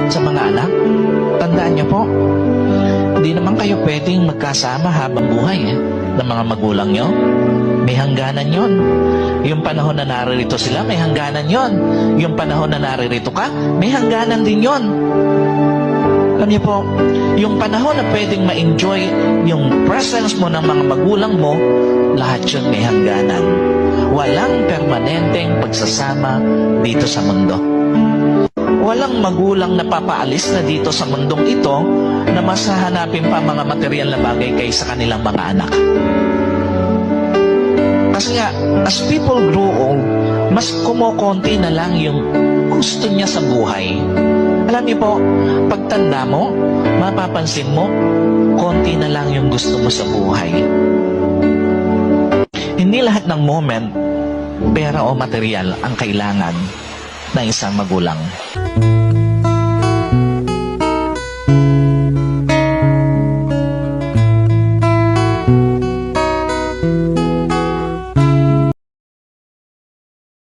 sa mga anak. Tandaan niyo po, hindi naman kayo pwedeng magkasama habang buhay ng mga magulang niyo. May hangganan yon. Yung panahon na naririto sila, may hangganan yon. Yung panahon na naririto ka, may hangganan din yon. Alam niyo po, yung panahon na pwedeng ma-enjoy yung presence mo ng mga magulang mo, lahat yun may hangganan. Walang permanenteng pagsasama dito sa mundo. Walang magulang na papaalis na dito sa mundong ito na mas hahanapin pa mga material na bagay kaysa kanilang mga anak. Kasi nga, as people grow old, mas kumukonti na lang yung gusto niya sa buhay. Alam niyo po, pagtanda mo, mapapansin mo, konti na lang yung gusto mo sa buhay. Hindi lahat ng moment, pera o material ang kailangan ng isang magulang.